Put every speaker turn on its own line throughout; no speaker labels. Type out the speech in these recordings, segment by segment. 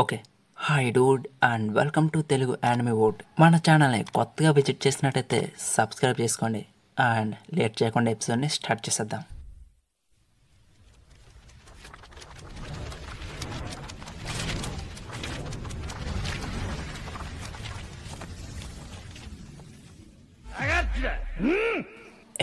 Okay. Hi dude and welcome to Telugu anime wood. మన ఛానల్ని కొత్తగా విజిట్ చేసినట్టయితే సబ్స్క్రైబ్ చేసుకోండి అండ్ లేట్ చేయకుండా ఎపిసోడ్ని స్టార్ట్ చేసేద్దాం.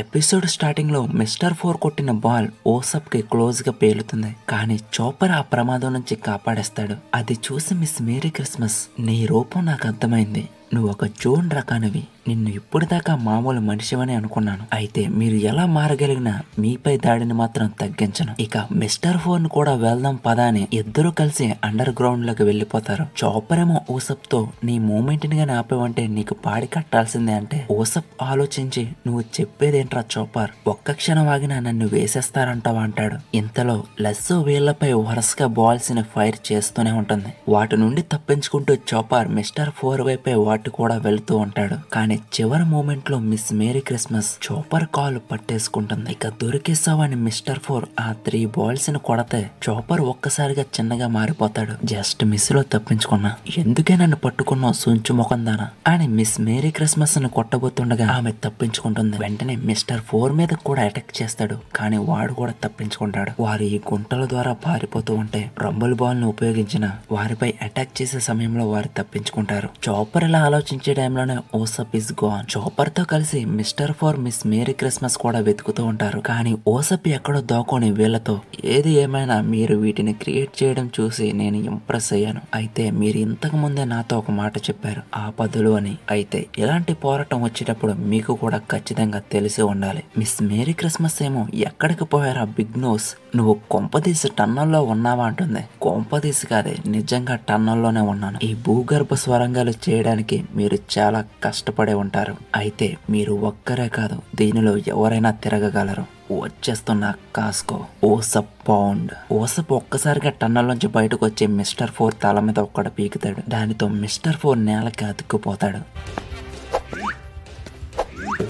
ఎపిసోడ్ స్టార్టింగ్లో మిస్టర్ 4 కొట్టిన బాల్ ఓసప్కి క్లోజ్గా పేలుతుంది. కానీ చాపర్ ఆ ప్రమాదం నుంచి కాపాడేస్తాడు. అది చూసి మిస్ మేరీ క్రిస్మస్, నీ రూపం నాకు అర్థమైంది. నువ్వు ఒక జోన్ రకానివి. నిన్ను ఇప్పటిదాకా మామూలు మనిషివని అనుకున్నాను. అయితే మీరు ఎలా మారగలిగినా మీపై దాడిని మాత్రం తగ్గించను. ఇక మిస్టర్ 4 కూడా వెళ్దాం పదా అని ఇద్దరు కలిసి అండర్ గ్రౌండ్ లోకి వెళ్ళిపోతారు. చాపర్ ఏమో ఓసప్ తో నీ మూమెంట్ ని గానీ ఆపేవంటే నీకు పాడి కట్టాల్సిందే అంటే ఓసప్ ఆలోచించి నువ్వు చెప్పేదేంట్రా చాపర్, ఒక్క క్షణం ఆగినా నన్ను వేసేస్తారంటావా అంటాడు. ఇంతలో లెస్సో వీళ్లపై వరుసగా బాల్స్ ని ఫైర్ చేస్తూనే ఉంటుంది. వాటి నుండి తప్పించుకుంటూ చాపర్ మిస్టర్ 4 వైపే వాటి కూడా వెళుతూ ఉంటాడు. కానీ చివరి మూమెంట్ లో మిస్ మేరీ క్రిస్మస్ చాపర్ కాలు పట్టేసుకుంటుంది. ఇక దొరికేసావని మిస్టర్ 4 ఆ 3 బాల్స్ ని కొడితే చాపర్ ఒక్కసారిగా చిన్నగా మారిపోతాడు. జస్ట్ మిస్ లో తప్పించుకున్నా, ఎందుకే నన్ను పట్టుకున్నావు సూంచు ముఖం దానా అని మిస్ మేరీ క్రిస్మస్ ని కొట్టబోతుండగా ఆమె తప్పించుకుంటుంది. వెంటనే మిస్టర్ 4 మీద కూడా అటాక్ చేస్తాడు. కానీ వాడు కూడా తప్పించుకుంటాడు. వారు ఈ గుంటల ద్వారా పారిపోతూ ఉంటే రంబుల్ బాల్ ను ఉపయోగించిన వారిపై అటాక్ చేసే సమయంలో వారు తప్పించుకుంటారు. చాపర్ ఇలా ఆలోచించే టైంలోనే ఓసప్ ఇస్ గాన్. చాపర్ తో కలిసి మిస్టర్ 4 మిస్ మేరీ క్రిస్మస్ కూడా వెతుకుతూ ఉంటారు. కానీ ఓసప్ ఎక్కడో దాక్కుని వీళ్లతో, ఏది ఏమైనా మీరు వీటిని క్రియేట్ చేయడం చూసి నేను ఇంప్రెస్ అయ్యాను. అయితే మీరు ఇంతకు ముందే నాతో ఒక మాట చెప్పారు, ఆపదలు అని. అయితే ఇలాంటి పోరాటం వచ్చేటప్పుడు మీకు కూడా ఖచ్చితంగా తెలిసి ఉండాలి. మిస్ మేరీ క్రిస్మస్ ఏమో ఎక్కడికి పోయారా బిగ్ నోస్, నువ్వు కొంపదీసి టన్నల్లో ఉన్నావా అంటుంది. కొంపదీసి కాదే, నిజంగా టన్నల్లోనే ఉన్నాను. ఈ భూగర్భ స్వరంగాలు చేయడానికి మీరు చాలా కష్టపడే ఉంటారు. అయితే మీరు ఒక్కరే కాదు, దీనిలో ఎవరైనా తిరగగలరు. వచ్చేస్తున్న కాస్కో. ఓసప్ పౌండ్. ఓసప్ ఒక్కసారిగా టన్నల్ నుంచి బయటకు వచ్చి మిస్టర్ 4 తల మీద ఒక్కడ పీకుతాడు. దానితో మిస్టర్ 4 నేలకి అతుక్కుపోతాడు.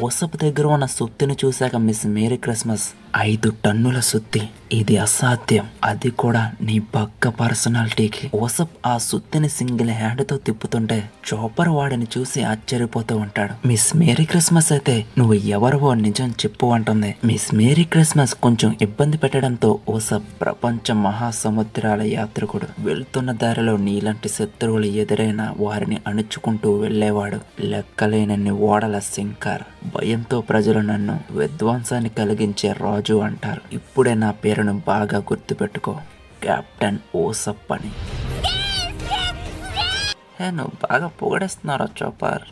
ఓసప్ దగ్గర ఉన్న సుత్తిని చూశాక మిస్ మేరీ క్రిస్మస్, 5 టన్నుల సుత్తి, ఇది అసాధ్యం, అది కూడా నీ బక్క పర్సనాలిటీకి. ఓసప్ ఆ సుత్తిని సింగిల్ హ్యాండ్ తో తిప్పుతుంటే చాపర్ వాడిని చూసి ఆశ్చర్యపోతూ ఉంటాడు. మిస్ మేరీ క్రిస్మస్ అయితే నువ్వు ఎవరివో నిజం చెప్పు అంటుంది. మిస్ మేరీ క్రిస్మస్ కొంచెం ఇబ్బంది పెట్టడంతో ఓసప్ ప్రపంచ మహాసముద్రాల యాత్రికుడు. వెళ్తున్న దారిలో నీలాంటి శత్రువులు ఎదురైనా వారిని అణుచుకుంటూ వెళ్లేవాడు. లెక్కలేనన్ని ఓడల సింకర్. భయంతో ప్రజలు నన్ను విధ్వంసాన్ని కలిగించే రాజు అంటారు. ఇప్పుడే నా పేరును బాగా గుర్తుపెట్టుకో, కెప్టెన్ ఓసప్ అని. నువ్వు బాగా పొగడేస్తున్నారా చాపర్,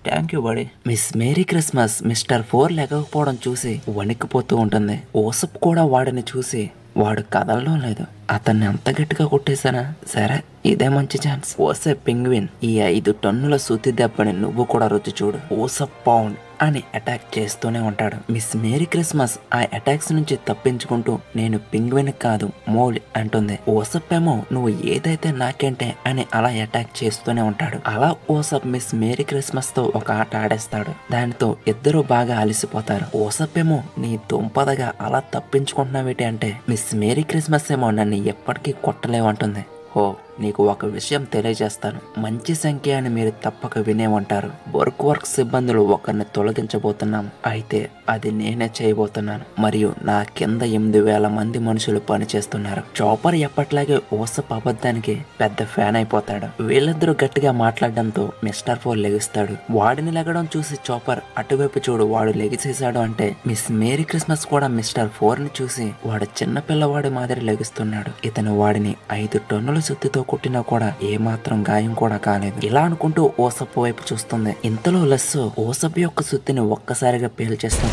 థ్యాంక్ యూ బడి. మిస్ మేరీ క్రిస్మస్ మిస్టర్ 4 లేకపోవడం చూసి వణికిపోతూ ఉంటుంది. ఓసప్ కూడా వాడిని చూసి, వాడు కదలడం లేదు, అతన్ని అంత గట్టిగా కొట్టేశానా, సరే ఇదే మంచి ఛాన్స్. ఓసే పింగ్విన్, ఈ 5 టన్నుల సుత్తి దెబ్బని నువ్వు కూడా రుచి చూడు. ఓసప్ పౌండ్ అని అటాక్ చేస్తూనే ఉంటాడు. మిస్ మేరీ క్రిస్మస్ ఆ అటాక్స్ నుంచి తప్పించుకుంటూ, నేను పింగ్విన్ కాదు మోల్ అంటుంది. ఓసప్ ఏమో నువ్వు ఏదైతే నాకేంటే అని అలా అటాక్ చేస్తూనే ఉంటాడు. అలా ఓసప్ మిస్ మేరీ క్రిస్మస్ తో ఒక ఆట ఆడేస్తాడు. దానితో ఇద్దరు బాగా అలసిపోతారు. ఓసప్ ఏమో, నీ దుంపదగా అలా తప్పించుకుంటున్నావేటి అంటే మిస్ మేరీ క్రిస్మస్ ఏమో నన్ను ఎప్పటికీ కొట్టలేవంటుంది. ఓ, నీకు ఒక విషయం తెలియజేస్తాను. మంచి సంఖ్య అని మీరు తప్పక వినే ఉంటారు. వర్క్ సిబ్బందులు ఒకరిని తొలగించబోతున్నాం. అయితే అది నేనే చేయబోతున్నాను. మరియు నా కింద 8,000 మంది మనుషులు పనిచేస్తున్నారు. చాపర్ ఎప్పట్లాగే ఓసప్ అబద్ధానికి పెద్ద ఫ్యాన్ అయిపోతాడు. వీళ్ళిద్దరూ గట్టిగా మాట్లాడడంతో మిస్టర్ 4 లెగిస్తాడు. వాడిని లెగడం చూసి చాపర్, అటువైపు చూడు వాడు లెగిసేశాడు అంటే మిస్ మేరీ క్రిస్మస్ కూడా మిస్టర్ 4 ని చూసి, వాడు చిన్న పిల్లవాడి మాదిరి లెగుస్తున్నాడు. ఇతను వాడిని 5 టన్నుల సుత్తితో కొట్టినా కూడా ఏమాత్రం గాయం కూడా కాలేదు. ఇలా అనుకుంటూ ఓసప్ వైపు చూస్తుంది. ఇంతలో లెస్సో ఓసప్ యొక్క సుత్తిని ఒక్కసారిగా పేల్చేస్తుంది.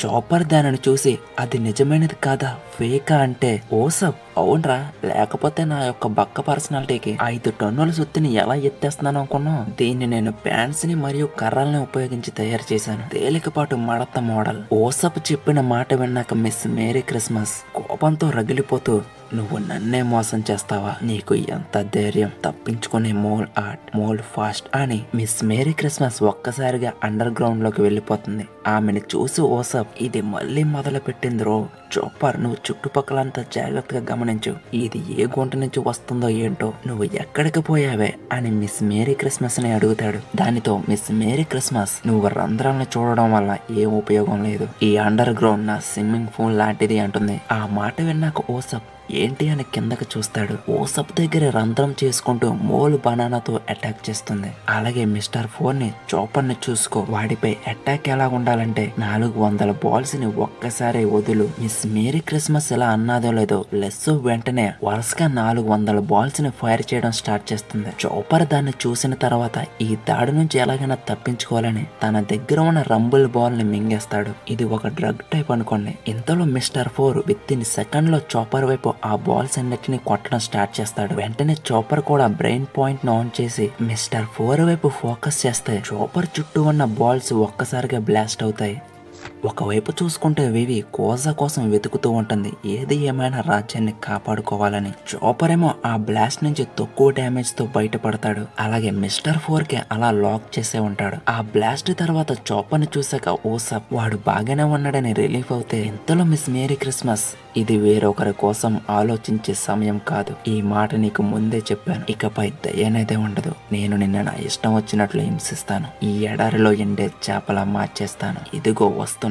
చాపర్ దానిని చూసి, అది నిజమైనది కాదా ఫేకా అంటే ఓసప్, అవునరా, లేకపోతే నా యొక్క బక్క పర్సనాలిటీకి 5 టన్నుల సుత్తిని ఎలా ఎత్తేస్తున్నాను అనుకున్నావు. దీన్ని నేను ప్యాంట్స్ ని మరియు కర్రల్ని ఉపయోగించి తయారు చేశాను. తేలికపాటు మడత మోడల్. ఓసప్ చెప్పిన మాట విన్నాక మిస్ మేరీ క్రిస్మస్ కోపంతో రగిలిపోతూ, నువ్వు నన్నే మోసం చేస్తావా? నీకు ఎంత ధైర్యం? తప్పించుకునే మోల్ ఆర్ట్, మోల్ ఫాస్ట్ అని మిస్ మేరీ క్రిస్మస్ ఒక్కసారిగా అండర్ గ్రౌండ్ లోకి వెళ్ళిపోతుంది. ఆమెను చూసి ఓసప్, ఇది మళ్ళీ మొదలు పెట్టింది రో. చాపర్, నువ్వు చుట్టుపక్కలంతా జాగ్రత్తగా గమనించు. ఇది ఏ గుంట నుంచి వస్తుందో ఏంటో. నువ్వు ఎక్కడికి పోయావే అని మిస్ మేరీ క్రిస్మస్ ని అడుగుతాడు. దానితో మిస్ మేరీ క్రిస్మస్, నువ్వు రంధ్రాలను చూడడం వల్ల ఏం ఉపయోగం లేదు. ఈ అండర్ గ్రౌండ్ నా స్విమ్మింగ్ పూల్ లాంటిది అంటుంది. ఆ మాట విన్నాక ఓసప్ ఏంటి అని కిందకి చూస్తాడు. ఓసప్ దగ్గర రంధ్రం చేసుకుంటూ మోల్ బనానాతో అటాక్ చేస్తుంది. అలాగే మిస్టర్ 4 ని చాపర్ ని చూసుకో. వాడిపై అటాక్ ఎలా ఉండాలంటే 400 బాల్స్ ని ఒక్కసారి వదులు. మిస్ మేరీ క్రిస్మస్ ఇలా అన్నాదో లేదో లెస్సో వెంటనే వరుసగా 400 బాల్స్ ని ఫైర్ చేయడం స్టార్ట్ చేస్తుంది. చాపర్ దాన్ని చూసిన తర్వాత ఈ దాడి నుంచి ఎలాగైనా తప్పించుకోవాలని తన దగ్గర ఉన్న రంబుల్ బాల్ ని మింగేస్తాడు. ఇది ఒక డ్రగ్ టైప్ అనుకోండి. ఇంతలో మిస్టర్ 4 విత్ ఇన్ సెకండ్ లో చాపర్ వైపు ఆ బాల్స్ అన్నిటిని కొట్టడం స్టార్ట్ చేస్తాడు. వెంటనే చాపర్ కూడా బ్రెయిన్ పాయింట్ ను ఆన్ చేసి మిస్టర్ 4 వైపు ఫోకస్ చేస్తే చాపర్ చుట్టూ ఉన్న బాల్స్ ఒక్కసారిగా బ్లాస్ట్ అవుతాయి. ఒకవైపు చూసుకుంటే వివి కోజా కోసం వెతుకుతూ ఉంటుంది. ఏది ఏమైనా రాజ్యాన్ని కాపాడుకోవాలని. చాపర్ ఏమో ఆ బ్లాస్ట్ నుంచి తక్కువ డ్యామేజ్ తో బయటపడతాడు. అలాగే మిస్టర్ 4 కి అలా లాక్ చేసే ఉంటాడు. ఆ బ్లాస్ట్ తర్వాత చాపర్ ని చూసాక ఓసప్ వాడు బాగానే ఉన్నాడని రిలీఫ్ అవుతే ఇంతలో మిస్ మేరీ క్రిస్మస్, ఇది వేరొకరి కోసం ఆలోచించే సమయం కాదు. ఈ మాట నీకు ముందే చెప్పాను. ఇకపై దయనేదే ఉండదు. నేను నిన్న నా ఇష్టం వచ్చినట్లు హింసిస్తాను. ఈ ఎడారిలో ఎండే చేపలా మార్చేస్తాను. ఇదిగో వస్తున్నా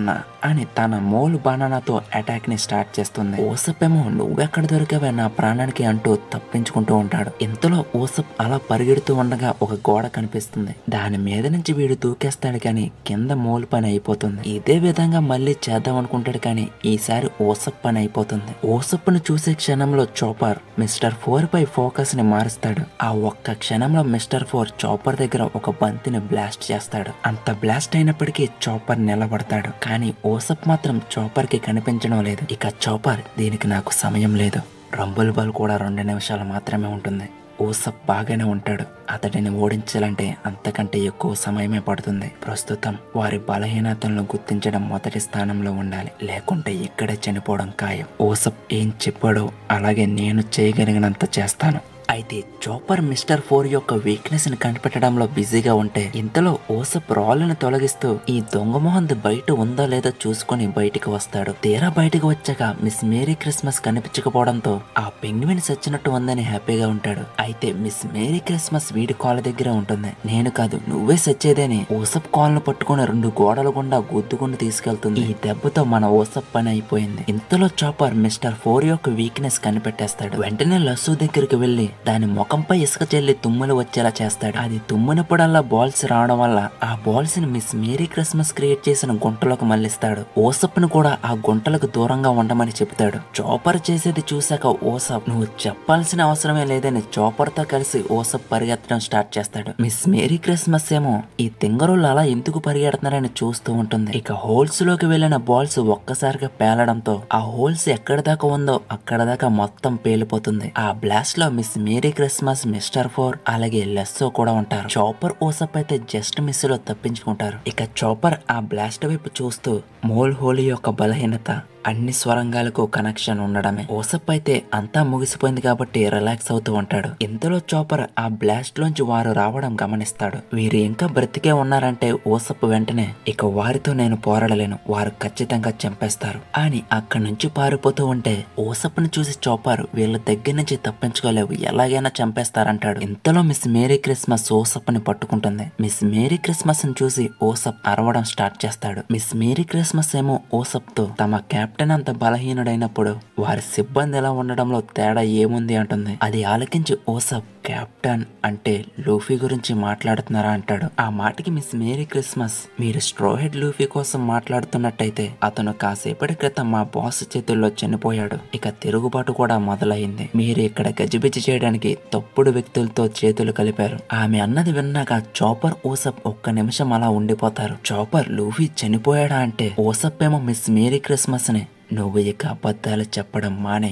అని తన మోల్ బనానాతో అటాక్ ని స్టార్ట్ చేస్తుంది. ఓసప్ ఏమో నువ్వెక్కడ దొరికావే నా ప్రాణానికి అంటూ తప్పించుకుంటూ ఉంటాడు. ఇంతలో ఓసప్ అలా పరిగెడుతూ ఉండగా ఒక గోడ కనిపిస్తుంది. దాని మీద నుంచి వీడు దూకేస్తాడు కానీ కింద మోల్ పని అయిపోతుంది. ఇదే విధంగా మళ్ళీ చేద్దాం అనుకుంటాడు కానీ ఈసారి ఓసప్ పని అయిపోతుంది. ఓసప్ ను చూసే క్షణంలో చాపర్ మిస్టర్ 4 పై ఫోకస్ ని మారుస్తాడు. ఆ ఒక్క క్షణంలో మిస్టర్ 4 చాపర్ దగ్గర ఒక బంతిని బ్లాస్ట్ చేస్తాడు. అంత బ్లాస్ట్ అయినప్పటికీ చాపర్ నిలబడతాడు. కానీ ఓసప్ మాత్రం చాపర్ కి కనిపించడం లేదు. ఇక చాపర్, దీనికి నాకు సమయం లేదు. రంబుల్ బాల్ కూడా 2 నిమిషాలు మాత్రమే ఉంటుంది. ఓసప్ బాగానే ఉంటాడు. అతడిని ఓడించాలంటే అంతకంటే ఎక్కువ సమయమే పడుతుంది. ప్రస్తుతం వారి బలహీనతలను గుర్తించడం మొదటి స్థానంలో ఉండాలి. లేకుంటే ఇక్కడే చనిపోవడం ఖాయం. ఓసప్ ఏం చెప్పాడో అలాగే నేను చేయగలిగినంత చేస్తాను. అయితే చాపర్ మిస్టర్ 4 యొక్క వీక్నెస్ ని కనిపెట్టడంలో బిజీగా ఉంటే ఇంతలో ఓసప్ రాళ్ళను తొలగిస్తూ ఈ దొంగ మొహంది బయట ఉందో లేదో చూసుకుని బయటికి వస్తాడు. తీరా బయటకు వచ్చాక మిస్ మేరీ క్రిస్మస్ కనిపించకపోవడంతో ఆ పెంగ్విన్ చచ్చినట్టు ఉందని హ్యాపీగా ఉంటాడు. అయితే మిస్ మేరీ క్రిస్మస్ వీడి కాళ్ళ దగ్గర ఉంటుంది. నేను కాదు నువ్వే సచ్చేదని ఓసప్ కాళ్ళను పట్టుకుని 2 గోడల గుండా గుద్దుకుని తీసుకెళ్తుంది. ఈ దెబ్బతో మన ఓసప్ పని అయిపోయింది. ఇంతలో చాపర్ మిస్టర్ 4 యొక్క వీక్నెస్ కనిపెట్టేస్తాడు. వెంటనే లస్సు దగ్గరికి వెళ్లి దాని ముఖంపై ఇసుక చెల్లి తుమ్ములు వచ్చేలా చేస్తాడు. అది తుమ్మునప్పుడల్లా బాల్స్ రావడం వల్ల ఆ బాల్స్ ని మిస్ మేరీ క్రిస్మస్ క్రియేట్ చేసిన గుంటలోకి మళ్లిస్తాడు. ఓసప్ ను కూడా ఆ గుంటలకు దూరంగా ఉండమని చెప్తాడు. చాపర్ చేసేది చూశాక ఓసప్, నువ్వు చెప్పాల్సిన అవసరమే లేదని చాపర్ తో కలిసి ఓసప్ పరిగెత్తడం స్టార్ట్ చేస్తాడు. మిస్ మేరీ క్రిస్మస్ ఏమో ఈ తింగరోళ్ళు అలా ఎందుకు పరిగెడుతున్నారని చూస్తూ ఉంటుంది. ఇక హోల్స్ లోకి వెళ్లిన బాల్స్ ఒక్కసారిగా పేలడంతో ఆ హోల్స్ ఎక్కడ దాకా ఉందో అక్కడ దాకా మొత్తం పేలిపోతుంది. ఆ బ్లాస్ట్ లో మిస్ మేరీ క్రిస్మస్, మిస్టర్ 4 అలాగే లెస్సో కూడా ఉంటారు. చాపర్ ఓసప్ అయితే జస్ట్ మిస్ లో తప్పించుకుంటారు. ఇక చాపర్ ఆ బ్లాస్ట్ వైపు చూస్తూ మోల్ హోలీ యొక్క బలహీనత అన్ని స్వరంగాలకు కనెక్షన్ ఉండడమే. ఓసప్ అయితే అంతా ముగిసిపోయింది కాబట్టి రిలాక్స్ అవుతూ ఉంటాడు. ఇంతలో చాపర్ ఆ బ్లాస్ట్ లోంచి వారు రావడం గమనిస్తాడు. వీరు ఇంకా బ్రతికే ఉన్నారంటే ఓసప్ వెంటనే, ఇక వారితో నేను పోరాడలేను, వారు ఖచ్చితంగా చంపేస్తారు అని అక్కడి నుంచి పారిపోతూ ఉంటే ఓసప్ ను చూసి చాపర్, వీళ్ళ దగ్గర నుంచి తప్పించుకోలేవు, ఎలాగైనా చంపేస్తారంటాడు. ఇంతలో మిస్ మేరీ క్రిస్మస్ ఓసప్ ని పట్టుకుంటుంది. మిస్ మేరీ క్రిస్మస్ ని చూసి ఓసప్ అరవడం స్టార్ట్ చేస్తాడు. మిస్ మేరీ క్రిస్మస్ ఏమో ఓసప్ తో తమ కెప్టెన్ అంత బలహీనుడైనప్పుడు వారి సిబ్బంది ఎలా ఉండడంలో తేడా ఏముంది అంటుంది. అది ఆలకించి ఓసప్, కెప్టెన్ అంటే లూఫీ గురించి మాట్లాడుతున్నారా అంటాడు. ఆ మాటకి మిస్ మేరీ క్రిస్మస్, మీరు స్ట్రో హెడ్ లూఫీ కోసం మాట్లాడుతున్నట్టయితే అతను కాసేపటి క్రితం మా బాస్ చేతుల్లో చనిపోయాడు. ఇక తిరుగుబాటు కూడా మొదలైంది. మీరు ఇక్కడ గజిబిజి చేయడానికి తప్పుడు వ్యక్తులతో చేతులు కలిపారు. ఆమె అన్నది విన్నాక చాపర్, ఓసప్ ఒక్క నిమిషం అలా ఉండిపోతారు. చాపర్, లూఫీ చనిపోయాడా అంటే ఓసప్ ఏమో మిస్ మేరీ క్రిస్మస్ ని, నువ్వు ఇక అబద్ధాలు చెప్పడం మానే,